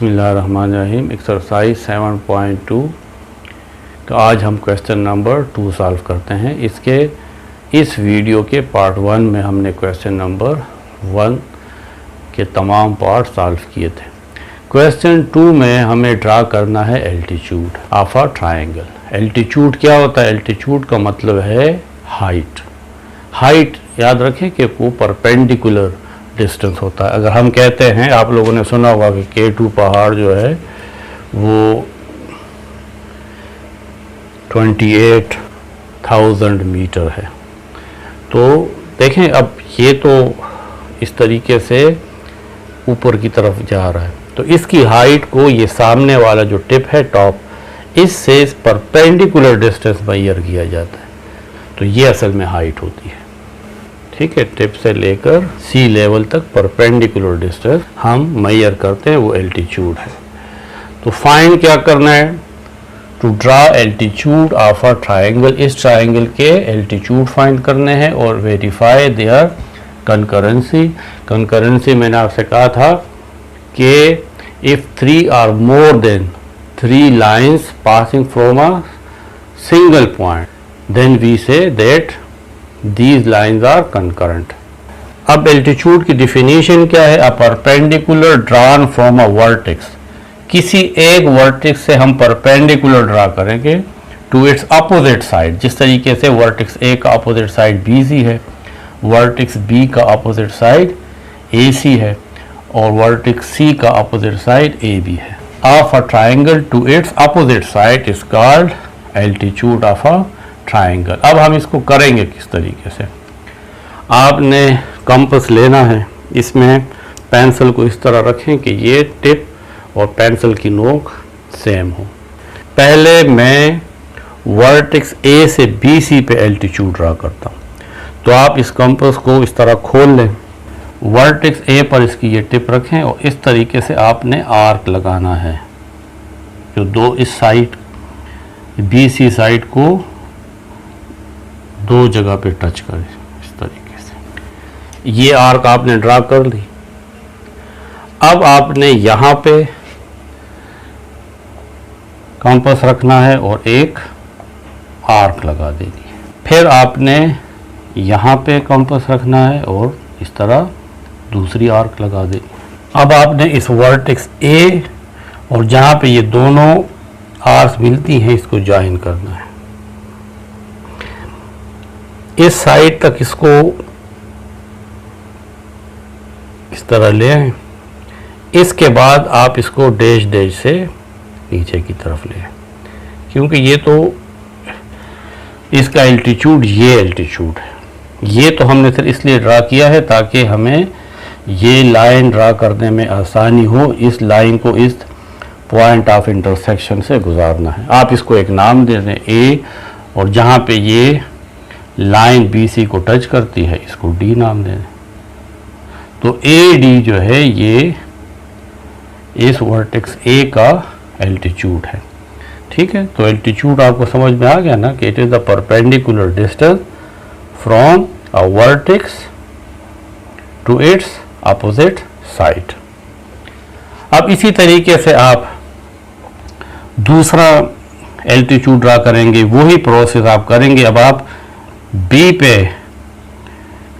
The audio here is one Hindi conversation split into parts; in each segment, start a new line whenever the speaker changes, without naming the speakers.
बिस्मिल्लाहिर्रहमानिर्रहीम। एक्सरसाइज 7.2। तो आज हम क्वेश्चन नंबर 2 सॉल्व करते हैं। इस वीडियो के पार्ट 1 में हमने क्वेश्चन नंबर 1 के तमाम पार्ट सॉल्व किए थे। क्वेश्चन 2 में हमें ड्रा करना है altitude of a triangle. Altitude क्या होता है? एल्टीट्यूड का मतलब है हाइट। हाइट याद रखें कि वो परपेंडिकुलर डिस्टेंस होता है। अगर हम कहते हैं, आप लोगों ने सुना होगा कि K2 पहाड़ जो है वो 28,000 मीटर है। तो देखें, अब ये तो इस तरीके से ऊपर की तरफ जा रहा है, तो इसकी हाइट को ये सामने वाला जो टिप है टॉप, इससे परपेंडिकुलर डिस्टेंस मेजर किया जाता है। तो ये असल में हाइट होती है, ठीक है। टिप से लेकर सी लेवल तक परपेंडिकुलर डिस्टेंस हम मेजर करते हैं, वो एल्टीट्यूड है। तो फाइंड क्या करना है? To draw altitude of a triangle. इस ट्रायंगल के एल्टीट्यूड फाइंड करने हैं और वेरीफाई देयर कंकरेंसी। कंकरेंसी मैंने आपसे कहा था कि if 3 are more than 3 lines passing from a single point, then we say that These lines are concurrent। अब एल्टीट्यूड की डिफिनीशन क्या है? A perpendicular drawn from a vertex. किसी एक वर्टेक्स से हम परपेंडिकुलर ड्रा करेंगे टू इट्स अपोजिट साइड। जिस तरीके से वर्टेक्स ए का अपोजिट साइड BC है, वर्टेक्स B का अपोजिट साइड AC है और वर्टेक्स C का अपोजिट साइड AB है। Of a triangle to its opposite side is called altitude of a triangle. अब हम इसको करेंगे किस तरीके से? आपने कंपास लेना है, इसमें पेंसिल को इस तरह रखें कि ये टिप और पेंसिल की नोक सेम हो। पहले मैं वर्टेक्स A से BC पे एल्टीट्यूड ड्रा करता हूँ। तो आप इस कंपास को इस तरह खोल लें, वर्टेक्स A पर इसकी ये टिप रखें और इस तरीके से आपने आर्क लगाना है जो दो इस साइड BC साइड को दो जगह पे टच करें। इस तरीके से ये आर्क आपने ड्रा कर ली। अब आपने यहाँ पे कंपास रखना है और एक आर्क लगा देनी है। फिर आपने यहाँ पे कंपास रखना है और इस तरह दूसरी आर्क लगा देनी। अब आपने इस वर्टेक्स A और जहाँ पे ये दोनों आर्क्स मिलती हैं इसको ज्वाइन करना है। इस साइड तक इसको इस तरह ले आए। इसके बाद आप इसको डैश डैश से नीचे की तरफ ले आए, क्योंकि ये तो इसका एल्टीट्यूड ये एल्टीट्यूड है। ये तो हमने सिर्फ इसलिए ड्रा किया है ताकि हमें ये लाइन ड्रा करने में आसानी हो। इस लाइन को इस पॉइंट ऑफ इंटरसेक्शन से गुजारना है। आप इसको एक नाम दे दें A, और जहाँ पे ये लाइन BC को टच करती है इसको D नाम दे दें। तो AD जो है ये इस वर्टेक्स A का एल्टीट्यूड है, ठीक है। तो एल्टीट्यूड आपको समझ में आ गया ना कि it is the perpendicular distance from a vertex to its opposite side. अब इसी तरीके से आप दूसरा एल्टीट्यूड ड्रा करेंगे, वही प्रोसेस आप करेंगे। अब आप B पे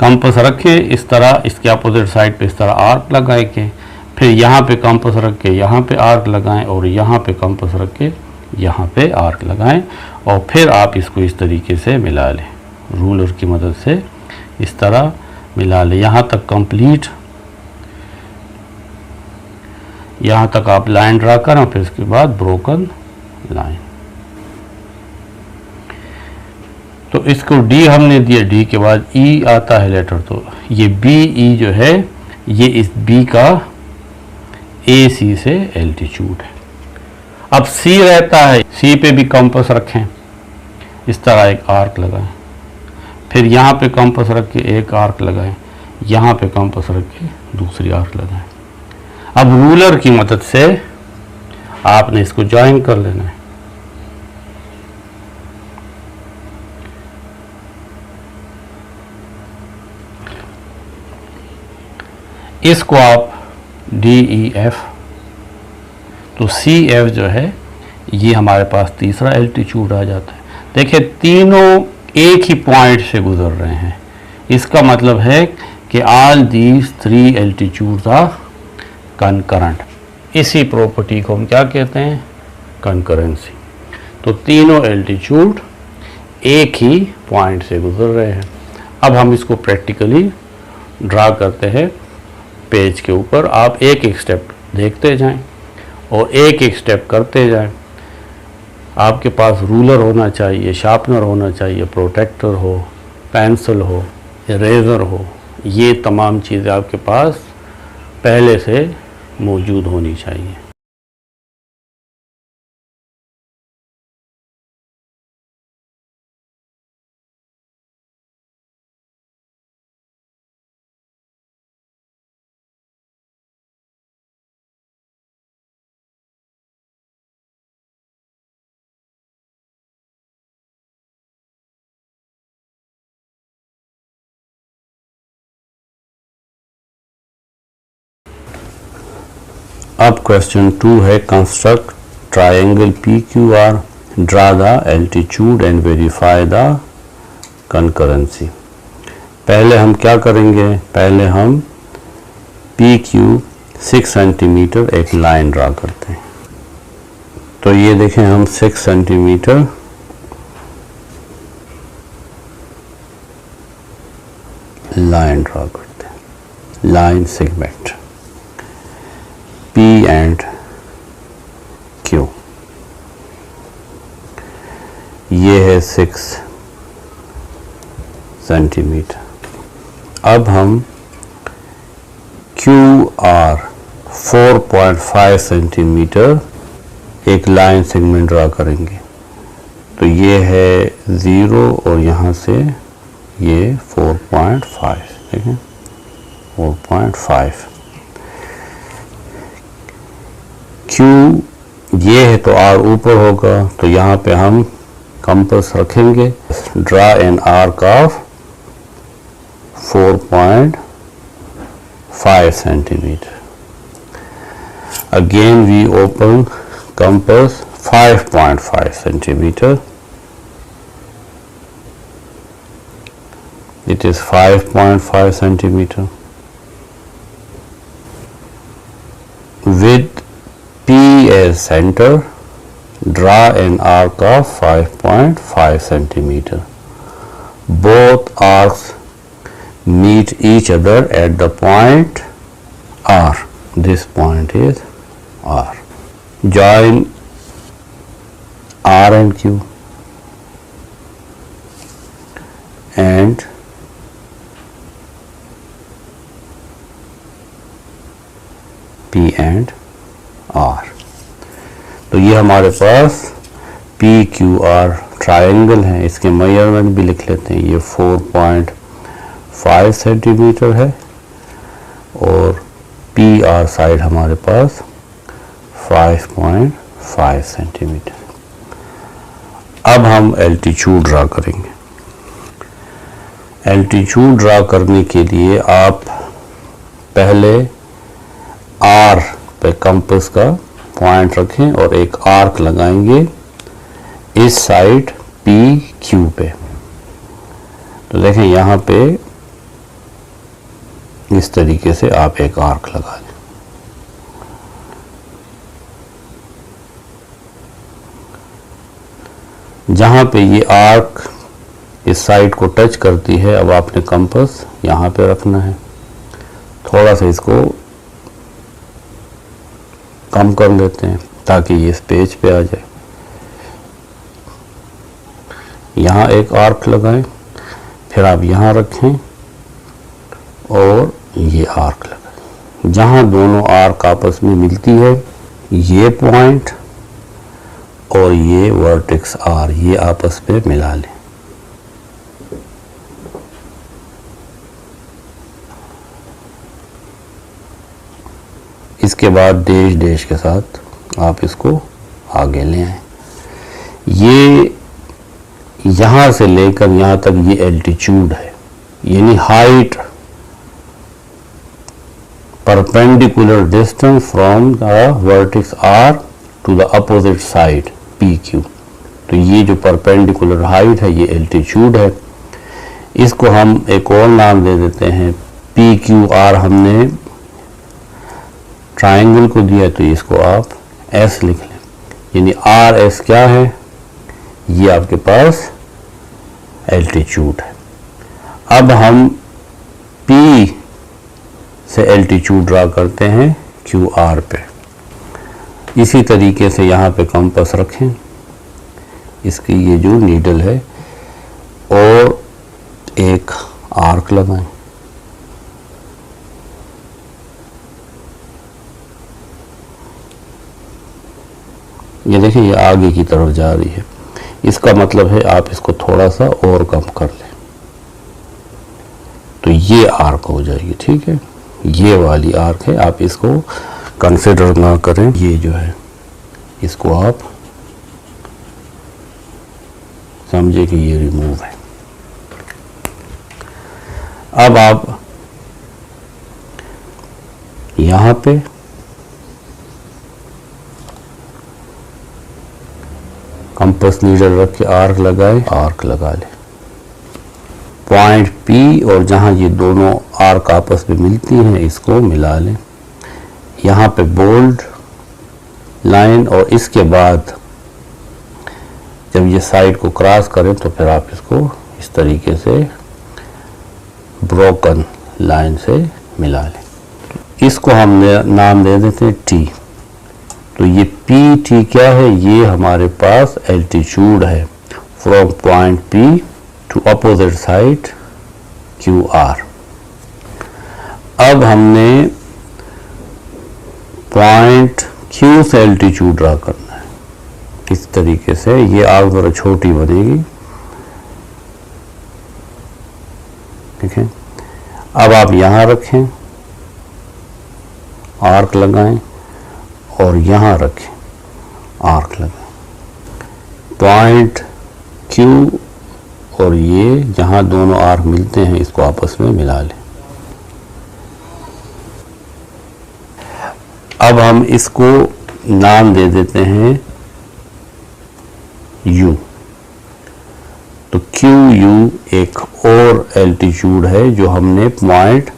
कंपास रखें इस तरह, इसके अपोजिट साइड पे इस तरह आर्क लगाएंगे। फिर यहाँ पे कंपास रख के यहाँ पे आर्क लगाएं और यहाँ पे कंपास रख के यहाँ पे आर्क लगाएं और फिर आप इसको इस तरीके से मिला लें, रूलर की मदद से इस तरह मिला लें। यहाँ तक कंप्लीट, यहाँ तक आप लाइन ड्रा करें, फिर इसके बाद ब्रोकन लाइन। तो इसको D हमने दिया, D के बाद E आता है लेटर। तो ये BE जो है ये इस B का AC से एल्टीट्यूड है। अब C रहता है, C पे भी कंपास रखें, इस तरह एक आर्क लगाएं। फिर यहाँ पे कंपास रख के एक आर्क लगाएं, यहाँ पे कंपास रख के दूसरी आर्क लगाएं। अब रूलर की मदद से आपने इसको ज्वाइन कर लेना है। इसको आप DEF तो CF जो है ये हमारे पास तीसरा एल्टीट्यूड आ जाता है। देखिए तीनों एक ही पॉइंट से गुजर रहे हैं, इसका मतलब है कि all these 3 altitudes are concurrent. इसी प्रॉपर्टी को हम क्या कहते हैं? कंकरेंसी। तो तीनों एल्टीट्यूड एक ही पॉइंट से गुजर रहे हैं। अब हम इसको प्रैक्टिकली ड्रा करते हैं पेज के ऊपर। आप एक एक स्टेप देखते जाएं और एक एक स्टेप करते जाएं। आपके पास रूलर होना चाहिए, शार्पनर होना चाहिए, प्रोटेक्टर हो, पेंसिल हो, इरेज़र हो, ये तमाम चीज़ें आपके पास पहले से मौजूद होनी चाहिए। अब क्वेश्चन 2 है, construct triangle PQR, draw the altitude and verify the concurrency. पहले हम क्या करेंगे? पहले हम PQ 6 सेंटीमीटर एक लाइन ड्रा करते हैं। तो ये देखें, हम 6 सेंटीमीटर लाइन ड्रा करते हैं, line segment P and Q। ये है 6 सेंटीमीटर। अब हम QR 4.5 सेंटीमीटर एक लाइन सेगमेंट ड्रा करेंगे। तो ये है 0 और यहाँ से ये 4.5, देखें 4.5। Q ये है तो R ऊपर होगा, तो यहाँ पे हम कंपास रखेंगे। Draw an arc of 4.5 centimetre. Again we open compass 5.5 centimeter. It is 5.5 centimeter. With P as center, draw an arc of 5.5 centimeter. Both arcs meet each other at the point R. This point is R. Join R and Q and P and R। तो ये हमारे पास PQR ट्रायंगल है। इसके मेजरमेंट भी लिख लेते हैं। ये 4.5 सेंटीमीटर है और PR साइड हमारे पास 5.5 सेंटीमीटर। अब हम एल्टीट्यूड ड्रा करेंगे। एल्टीट्यूड ड्रा करने के लिए आप पहले R पे कंपास का पॉइंट रखें और एक आर्क लगाएंगे इस साइड PQ पे। तो देखें यहाँ पे इस तरीके से आप एक आर्क लगा लें। जहाँ पे ये आर्क इस साइड को टच करती है, अब आपने कंपास यहाँ पे रखना है। थोड़ा सा इसको कम कर लेते हैं ताकि ये इस पेज पे आ जाए। यहाँ एक आर्क लगाएं, फिर आप यहाँ रखें और ये आर्क लगाएं। जहाँ दोनों आर्क आपस में मिलती है, ये पॉइंट और ये वर्टेक्स R, ये आपस में मिला लें। इसके बाद डैश डैश के साथ आप इसको आगे ले आए। ये यहाँ से लेकर यहाँ तक ये एल्टीट्यूड है, यानी height perpendicular distance from the vertex R to the opposite side P Q. तो ये जो परपेंडिकुलर हाइट है ये एल्टीट्यूड है। इसको हम एक और नाम दे देते हैं पी क्यू आर। हमने ट्राइंगल को दिया तो इसको आप एस लिख लें, यानी आर एस क्या है, ये आपके पास एल्टीट्यूड है। अब हम पी से एल्टीट्यूड ड्रा करते हैं क्यू आर पे। इसी तरीके से यहाँ पे कंपास रखें, इसकी ये जो नीडल है, और एक आर्क लगाएं। ये देखिए ये आगे की तरफ जा रही है, इसका मतलब है आप इसको थोड़ा सा और कम कर लें तो ये आर्क हो जाएगी। ठीक है, ये वाली आर्क है, आप इसको कंसिडर ना करें। ये जो है इसको आप समझे कि ये रिमूव है। अब आप यहां पे कंपास नीडल रख के आर्क लगाए, आर्क लगा ले पॉइंट पी, और जहां ये दोनों आर्क आपस में मिलती हैं इसको मिला लें। यहाँ पे बोल्ड लाइन, और इसके बाद जब ये साइड को क्रॉस करें तो फिर आप इसको इस तरीके से ब्रोकन लाइन से मिला लें। इसको हमने नाम दे देते हैं टी। तो ये पी टी क्या है, ये हमारे पास एल्टीट्यूड है from point P to opposite side Q R. अब हमने पॉइंट क्यू से एल्टीट्यूड ड्रा करना है इस तरीके से। ये आग जरा छोटी बनेगी, ठीक है। अब आप यहाँ रखें, आर्क लगाएं, और यहाँ रखें, आर्क लगाएं। पॉइंट क्यू और ये जहाँ दोनों आर्क मिलते हैं इसको आपस में मिला लें। अब हम इसको नाम दे देते हैं U। तो क्यू यू एक और एल्टीट्यूड है जो हमने पॉइंट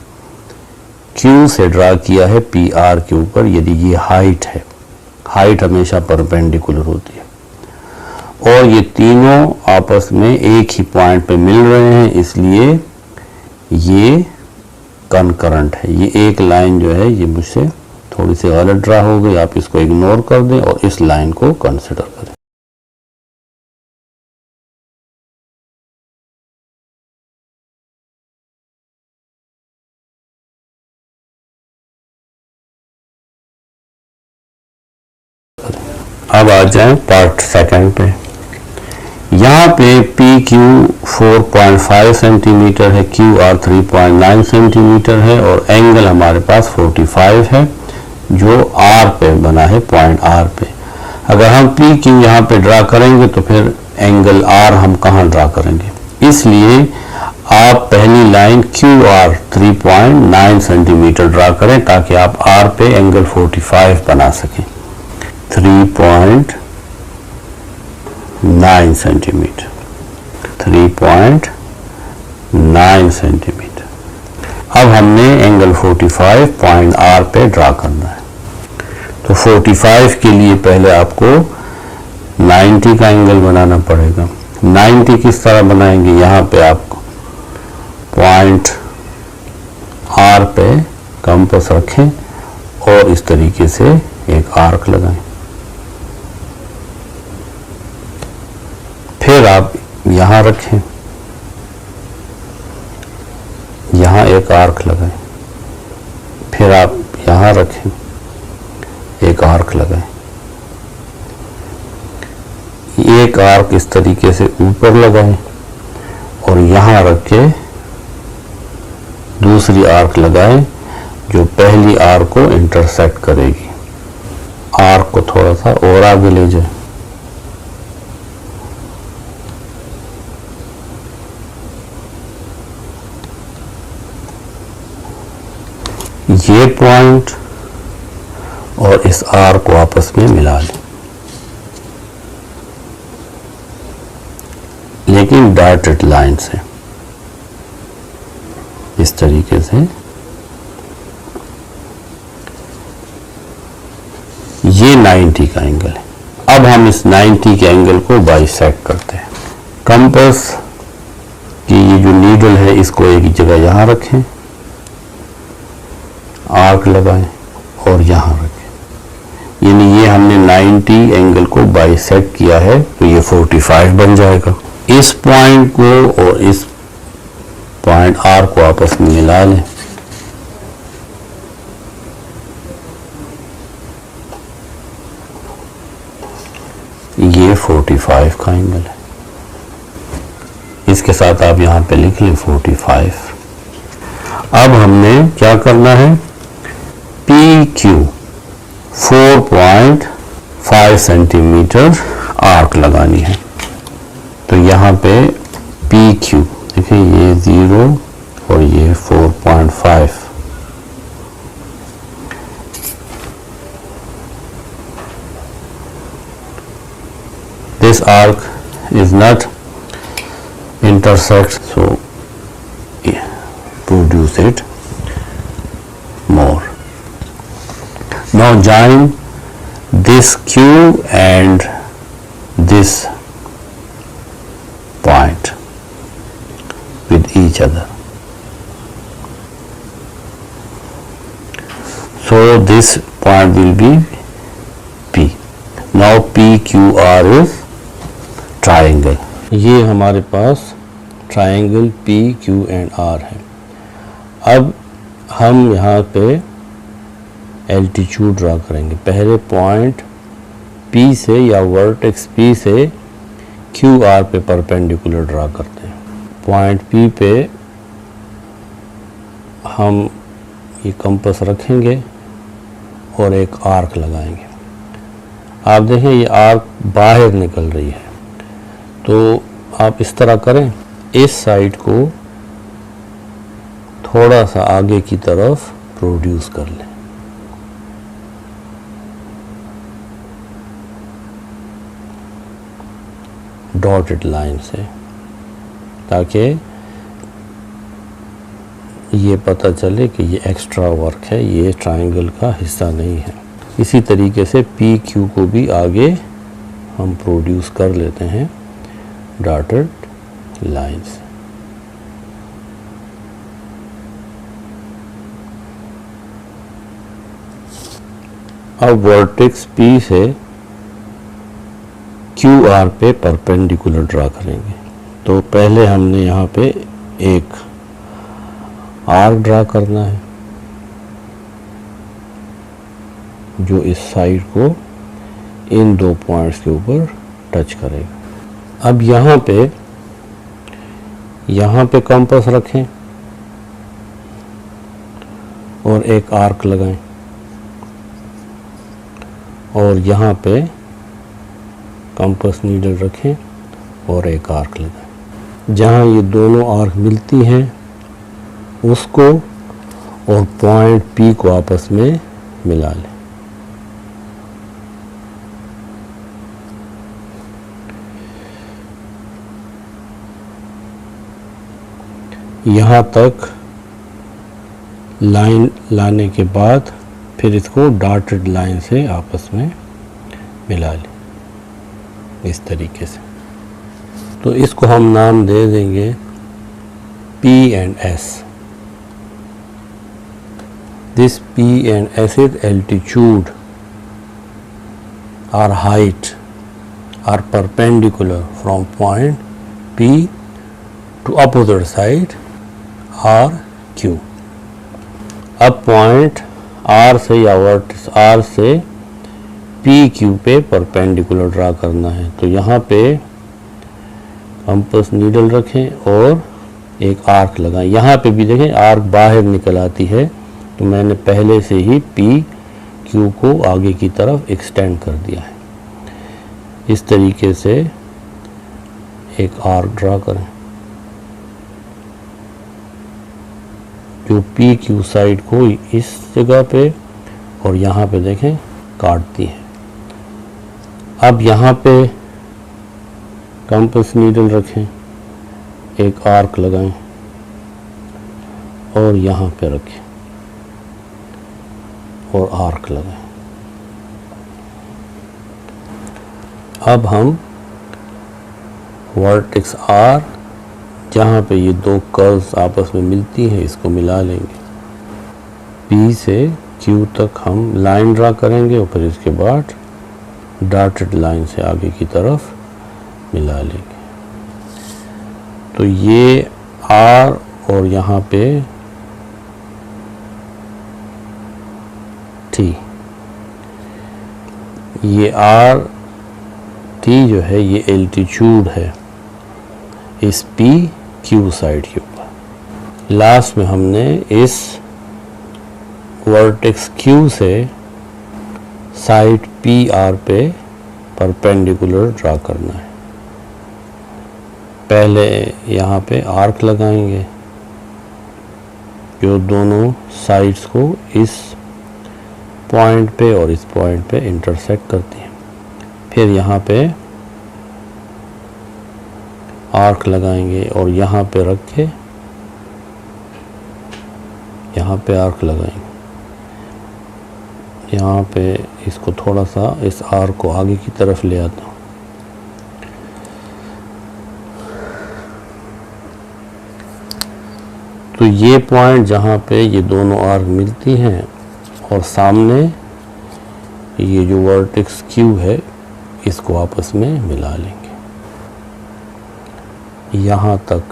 क्यू से ड्रा किया है पी आर के ऊपर। यदि ये हाइट है, हाइट हमेशा परपेंडिकुलर होती है, और ये तीनों आपस में एक ही पॉइंट पे मिल रहे हैं, इसलिए ये कनकरेंट है। ये एक लाइन जो है ये मुझसे थोड़ी सी गलत ड्रा हो गई, आप इसको इग्नोर कर दें और इस लाइन को कंसिडर करें। अब आ जाएं पार्ट सेकंड पे। यहाँ पे पी क्यू 4.5 सेंटीमीटर है, क्यू आर 3.9 सेंटीमीटर है, और एंगल हमारे पास 45 है जो आर पे बना है, पॉइंट आर पे। अगर हम पी क्यू यहाँ पे ड्रा करेंगे तो फिर एंगल आर हम कहाँ ड्रा करेंगे, इसलिए आप पहली line Q R 3.9 centimetre draw करें ताकि आप आर पे एंगल 45 बना सकें। 3.9 सेंटीमीटर, 3.9 सेंटीमीटर। अब हमने एंगल 45 पॉइंट आर पे ड्रा करना है। तो 45 के लिए पहले आपको 90 का एंगल बनाना पड़ेगा। 90 किस तरह बनाएंगे, यहाँ पे आपको पॉइंट आर पे कंपास रखें और इस तरीके से एक आर्क लगाएं। फिर आप यहाँ रखें, यहाँ एक आर्क लगाएं। फिर आप यहाँ रखें, एक आर्क लगाएं। एक आर्क इस तरीके से ऊपर लगाएं और यहाँ रख के दूसरी आर्क लगाएं जो पहली आर्क को इंटरसेक्ट करेगी। आर्क को थोड़ा सा और आगे ले जाएं। ये पॉइंट और इस आर को आपस में मिला लें, लेकिन डॉटेड लाइन से, इस तरीके से। ये 90 का एंगल है। अब हम इस 90 के एंगल को बाइसेक्ट करते हैं। कंपास की ये जो नीडल है इसको एक जगह यहाँ रखें, आर्क लगाएं और यहाँ रखें, यानी ये हमने 90 एंगल को बाइसेक्ट किया है, तो ये 45 बन जाएगा। इस पॉइंट को और इस पॉइंट आर को आपस में मिला लें, ये 45 का एंगल है। इसके साथ आप यहाँ पे लिख लें 45। अब हमने क्या करना है, पी क्यू 4.5 सेंटीमीटर आर्क लगानी है। तो यहाँ पे पी क्यू देखिए, ये 0 और ये 4.5। This arc is not intersect, so produce it more. Now join this Q and this point with each other. So this point will be P. Now PQR is triangle. ये हमारे पास triangle P Q and R है। अब हम यहाँ पे एल्टीट्यूड ड्रा करेंगे। पहले पॉइंट पी से या वर्टेक्स पी से क्यू आर पे परपेंडिकुलर ड्रा करते हैं। पॉइंट पी पे हम ये कंपास रखेंगे और एक आर्क लगाएंगे। आप देखें ये आर्क बाहर निकल रही है, तो आप इस तरह करें, इस साइड को थोड़ा सा आगे की तरफ प्रोड्यूस कर लें। डॉटेड लाइन से, ताकि ये पता चले कि ये एक्स्ट्रा वर्क है, ये ट्रायंगल का हिस्सा नहीं है। इसी तरीके से पी क्यू को भी आगे हम प्रोड्यूस कर लेते हैं डॉटेड लाइंस। अब वर्टेक्स पी से क्यू आर पे परपेंडिकुलर ड्रा करेंगे। तो पहले हमने यहाँ पे एक आर्क ड्रा करना है जो इस साइड को इन दो पॉइंट्स के ऊपर टच करेगा। अब यहाँ पे कंपास रखें और एक आर्क लगाएं, और यहाँ पे कंपास नीडल रखें और एक आर्क लगाएं। जहाँ ये दोनों आर्क मिलती हैं उसको और पॉइंट पी को आपस में मिला लें। यहाँ तक लाइन लाने के बाद फिर इसको डॉटेड लाइन से आपस में मिला लें इस तरीके से। तो इसको हम नाम दे देंगे P and S। This P and S is altitude or height are perpendicular from point P to opposite side R Q। अब पॉइंट R से या वर्टेक्स R से पी क्यू पे परपेंडिकुलर ड्रा करना है। तो यहाँ पे कंपास नीडल रखें और एक आर्क लगाएं। यहाँ पे भी देखें आर्क बाहर निकल आती है, तो मैंने पहले से ही पी क्यू को आगे की तरफ एक्सटेंड कर दिया है। इस तरीके से एक आर्क ड्रा करें। जो पी क्यू साइड को इस जगह पे और यहाँ पे देखें काटती है। अब यहाँ पे कंपास नीडल रखें, एक आर्क लगाएं और यहाँ पे रखें और आर्क लगाएं। अब हम वर्टेक्स आर जहाँ पे ये दो कर्व्स आपस में मिलती हैं इसको मिला लेंगे। पी से क्यू तक हम लाइन ड्रा करेंगे और फिर इसके बाद डॉटेड लाइन से आगे की तरफ मिला लेंगे। तो ये आर और यहाँ पे टी, ये आर टी जो है ये एल्टीट्यूड है इस पी क्यू साइड के ऊपर। लास्ट में हमने इस वर्टेक्स क्यू से साइड पी आर पे परपेंडिकुलर ड्रा करना है। पहले यहाँ पे आर्क लगाएंगे जो दोनों साइड्स को इस पॉइंट पे और इस पॉइंट पे इंटरसेक्ट करती हैं। फिर यहाँ पे आर्क लगाएंगे और यहाँ पे रख के यहाँ पे आर्क लगाएंगे। यहाँ पे इसको थोड़ा सा इस आर्क को आगे की तरफ ले आता हूँ। तो ये पॉइंट जहाँ पे ये दोनों आर्क मिलती हैं और सामने ये जो वर्टेक्स क्यू है इसको आपस में मिला लेंगे। यहाँ तक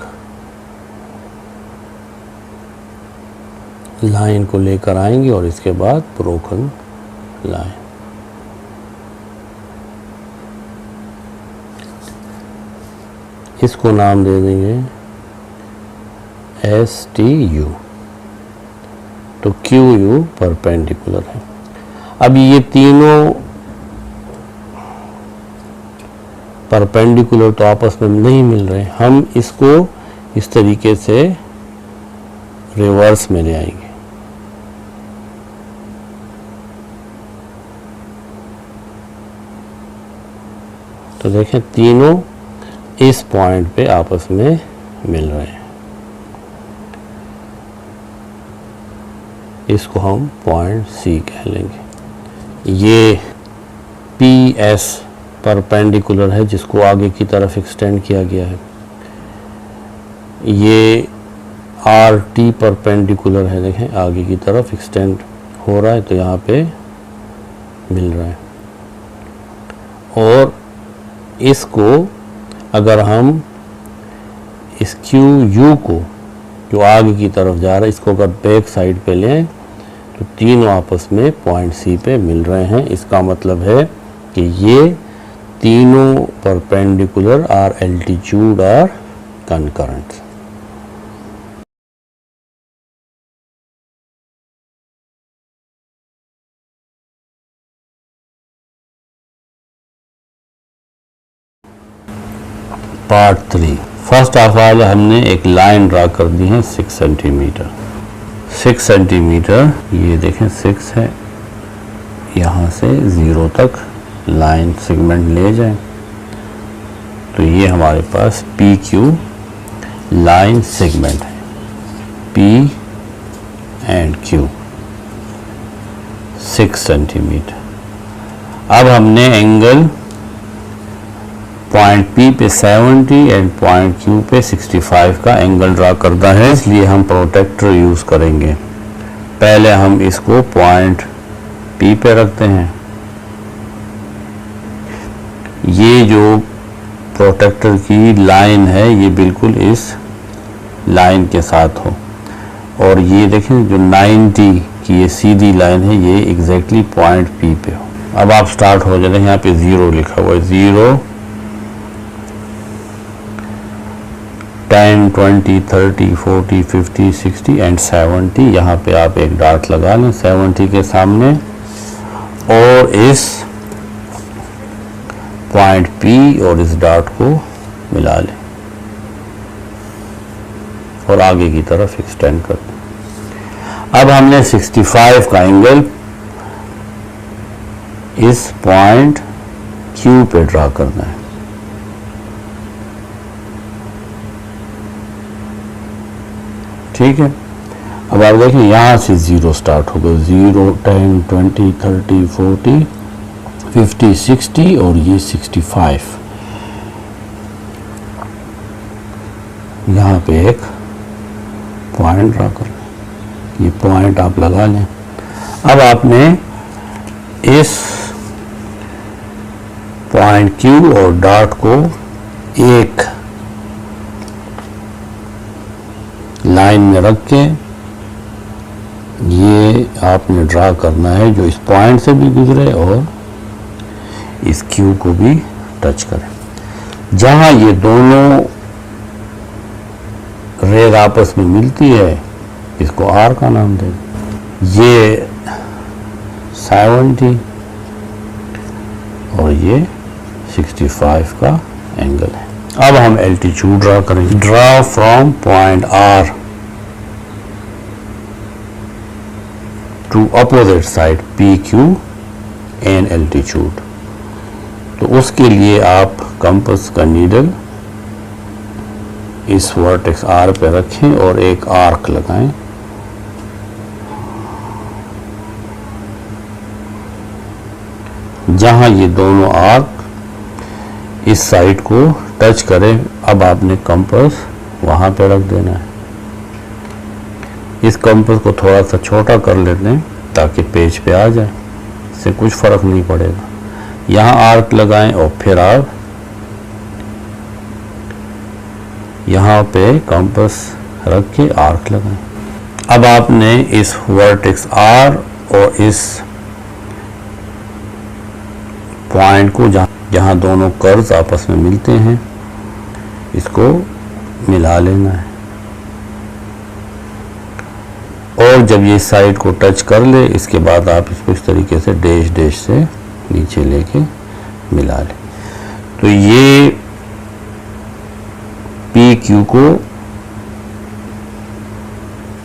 लाइन को लेकर आएंगे और इसके बाद ब्रोकन लाइन। इसको नाम दे देंगे एस टी यू। तो क्यू यू परपेंडिकुलर है। अब ये तीनों परपेंडिकुलर तो आपस में नहीं मिल रहे, हम इसको इस तरीके से रिवर्स में ले आएंगे। तो देखें तीनों इस पॉइंट पे आपस में मिल रहे हैं। इसको हम पॉइंट सी कह लेंगे। ये पी एस परपेंडिकुलर है जिसको आगे की तरफ एक्सटेंड किया गया है। ये आर टी परपेंडिकुलर है, देखें आगे की तरफ एक्सटेंड हो रहा है तो यहाँ पे मिल रहा है। और इसको अगर हम इस क्यू यू को जो आगे की तरफ जा रहा है इसको अगर बैक साइड पे लें तो तीनों आपस में पॉइंट सी पे मिल रहे हैं। इसका मतलब है कि ये तीनों perpendicular or altitude are concurrent. Part 3 first of all हमने एक लाइन ड्रा कर दी है 6 सेंटीमीटर। 6 सेंटीमीटर ये देखें 6 है, यहाँ से 0 तक लाइन सेगमेंट ले जाएं तो ये हमारे पास पी क्यू लाइन सेगमेंट है। P and Q 6 centimetre. अब हमने एंगल पॉइंट पी पे 70 एंड पॉइंट क्यू पे 65 का एंगल ड्रा करना है, इसलिए हम प्रोटेक्टर यूज़ करेंगे। पहले हम इसको पॉइंट पी पे रखते हैं। ये जो प्रोटेक्टर की लाइन है ये बिल्कुल इस लाइन के साथ हो और ये देखें जो 90 की ये सीधी लाइन है ये एग्जैक्टली पॉइंट पी पे हो। अब आप स्टार्ट हो जाए, यहाँ पे 0 लिखा हुआ है, 0 10 20 30 40 50 60 एंड 70। यहाँ पे आप एक डॉट लगा लें 70 के सामने और इस पॉइंट पी और इस डॉट को मिला लें और आगे की तरफ एक्सटेंड कर दें। अब हमने 65 का एंगल इस पॉइंट Q पे ड्रा करना है। ठीक है, अब आप देखें यहाँ से 0 स्टार्ट होगा, 0, 10, 20, 30, 40, 50, 60 और ये 65। यहाँ पे एक पॉइंट ड्रा कर लें, ये पॉइंट आप लगा लें। अब आपने इस पॉइंट Q और डॉट को एक लाइन में रख के ये आपने ड्रा करना है जो इस पॉइंट से भी गुजरे और इस Q को भी टच करे। जहां ये दोनों रेज आपस में मिलती है इसको R का नाम दें। ये 70 और ये 65 का एंगल है। अब हम एल्टीट्यूड ड्रा करेंगे। Draw from point R to opposite side PQ and altitude. तो उसके लिए आप कंपास का नीडल इस वर्टेक्स R पे रखें और एक आर्क लगाएं। जहां ये दोनों आर्क इस साइड को टच करें, अब आपने कंपास वहां पे रख देना है। इस कंपास को थोड़ा सा छोटा कर लेते हैं ताकि पेज पे आ जाए, इससे कुछ फर्क नहीं पड़ेगा। यहाँ आर्क लगाएं और फिर आप यहाँ पे कंपास रख के आर्क लगाएं। अब आपने इस वर्टेक्स R और इस पॉइंट को जहाँ दोनों कर्व्स आपस में मिलते हैं इसको मिला लेना है और जब ये साइड को टच कर ले इसके बाद आप इसको इस तरीके से डैश डैश से नीचे लेके मिला लें। तो ये PQ को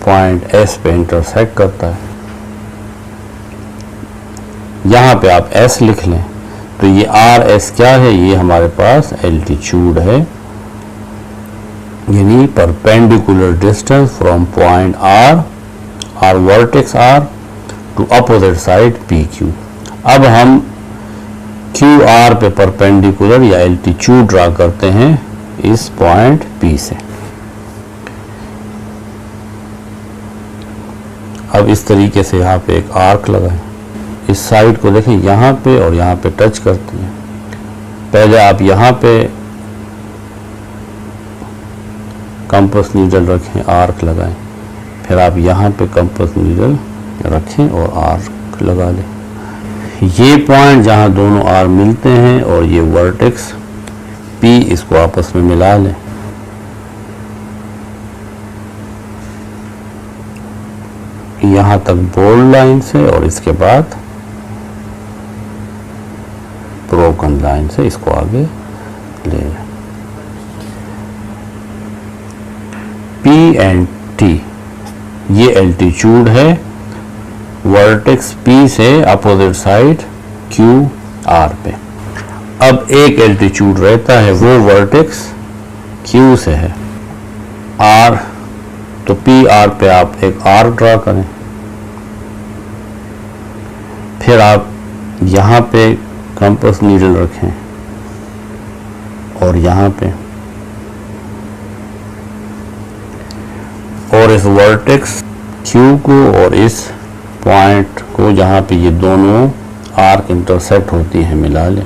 पॉइंट S पे इंटरसेक्ट करता है। यहाँ पे आप S लिख लें। तो ये RS क्या है? ये हमारे पास एल्टीट्यूड है, यानी perpendicular distance from point R vertex R to opposite side PQ। अब हम QR पे परपेंडिकुलर या एल्टीट्यूड ड्रा करते हैं इस पॉइंट P से। अब इस तरीके से यहाँ पे एक आर्क लगाएं। इस साइड को देखें, यहाँ पे और यहाँ पे टच करती हैं। पहले आप यहाँ पे कंपास नीडल रखें, आर्क लगाएं, फिर आप यहाँ पे कंपास नीडल रखें और आर्क लगा लें। ये पॉइंट जहाँ दोनों आर मिलते हैं और ये वर्टेक्स P, इसको आपस में मिला लें। यहाँ तक बोल्ड लाइन से और इसके बाद ब्रोकन लाइन से इसको आगे ले लें। P एंड T ये एल्टीट्यूड है वर्टेक्स P से अपोजिट साइड QR पे। अब एक एल्टीट्यूड रहता है, वो वर्टेक्स Q से है R, तो PR पे आप एक आर्क ड्रा करें। फिर आप यहाँ पे कंपास नीडल रखें और यहाँ पे, और इस वर्टेक्स Q को और इस पॉइंट को जहाँ पे ये दोनों आर्क इंटरसेक्ट होती हैं मिला लें।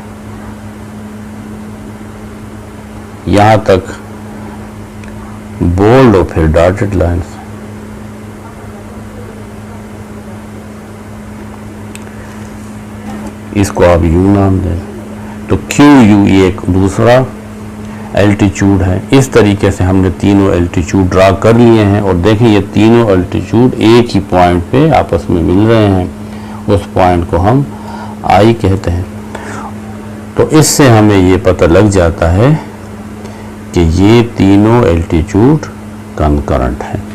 यहाँ तक बोल्ड और फिर डॉटेड लाइन्स। इसको आप U नाम दें। तो QU ये एक दूसरा एल्टीट्यूड है। इस तरीके से हमने तीनों एल्टीट्यूड ड्रा कर लिए हैं और देखें ये तीनों एल्टीट्यूड एक ही पॉइंट पे आपस में मिल रहे हैं। उस पॉइंट को हम I कहते हैं। तो इससे हमें ये पता लग जाता है कि ये तीनों एल्टीट्यूड कनकरेंट हैं।